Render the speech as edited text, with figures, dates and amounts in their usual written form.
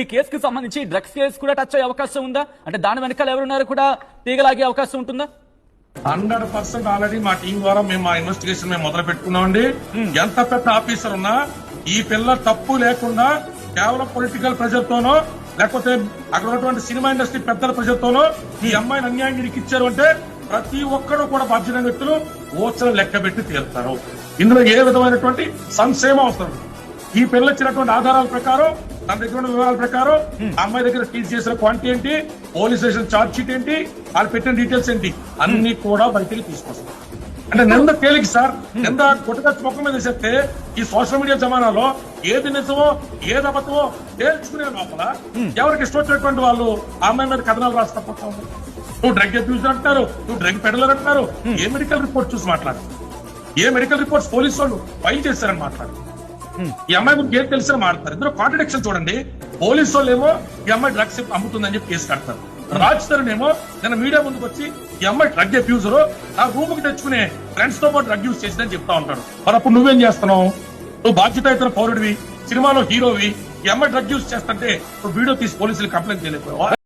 ఈ కేసుకు సంబంధించి డ్రగ్స్ కేసు కూడా టచ్ అయ్యే అవకాశం ఉందా? అంటే దాని వెనకాల ఎవరున్నారు కూడా తీగలాగే అవకాశం ఉంటుందా? 100% ఆల్రెడీ మా టీం ద్వారా మేము మా ఇన్వెస్టిగేషన్ మేము మొదలు పెట్టుకున్నామండి. ఎంత పెద్ద ఆఫీసర్ ఉన్నా ఈ పిల్ల తప్పు లేకుండా కేవలం పొలిటికల్ ప్రెజర్ తోనో లేకపోతే అక్కడ ఉన్నటువంటి సినిమా ఇండస్ట్రీ పెద్దల ప్రెజర్ తోనో ఈ అమ్మాయిని అన్యాయం ఇరికిచ్చారు అంటే ప్రతి ఒక్కరు కూడా బాధ్యత వ్యక్తులు ఓచలు లెక్క పెట్టి తీరుతారు. ఇందులో ఏ విధమైనటువంటి సంశయం అవసరం. ఈ పిల్ల ఇచ్చినటువంటి ఆధారాల ప్రకారం తన దగ్గర ఉన్న వివరాల ప్రకారం అమ్మాయి దగ్గర సీజ్ చేసిన క్వాంటిటీ ఏంటి, పోలీస్ స్టేషన్ ఛార్జ్ షీట్ ఏంటి, వాళ్ళు పెట్టిన డీటెయిల్స్ ఏంటి అన్ని కూడా బయటికి తీసుకొస్తారు. అంటే నింద తేలికి సార్, నింద కొట్టగచ్చు ముఖం మీద చెప్తే ఈ సోషల్ మీడియా జమానాలో ఏది నిజమో ఏది అబద్ధమో తేల్చుకునే లోపల ఎవరికి ఇష్టం వచ్చినటువంటి వాళ్ళు ఆ అమ్మాయి మీద కథనాలు రాస్తా. నువ్వు డ్రగ్ అబ్యూజర్ అంటున్నారు, నువ్వు డ్రగ్ పెడలర్ అంటున్నారు. ఏ మెడికల్ రిపోర్ట్ చూసి మాట్లాడు, ఏ మెడికల్ రిపోర్ట్స్ పోలీసు వాళ్ళు ఫైల్ చేశారని మాట్లాడు. ఈ అమ్మాయి మీకు ఏం తెలిసిన మాట్లాడతారు. ఇందులో కాంట్రడిక్షన్ చూడండి. పోలీసు వాళ్ళు ఏమో ఈ అమ్మాయి డ్రగ్స్ అమ్ముతుందని చెప్పి కేసు కడతారు. రాజ్ తరుణ్ ఏమో నేను మీడియా ముందుకు వచ్చి ఈ అమ్మాయి డ్రగ్ అబ్యూజర్ నా రూమ్ కి తెచ్చుకునే ఫ్రెండ్స్ తో పాటు డ్రగ్ యూజ్ చేసిందని చెప్తా ఉంటాడు. మరి అప్పుడు నువ్వేం చేస్తున్నావు? నువ్వు బాధ్యత పౌరుడివి, సినిమాలో హీరోవి, ఈ అమ్మాయి డ్రగ్ యూజ్ చేస్తుంటే నువ్వు వీడియో తీసి పోలీసులు కంప్లైంట్ చేయలేకపోయావా?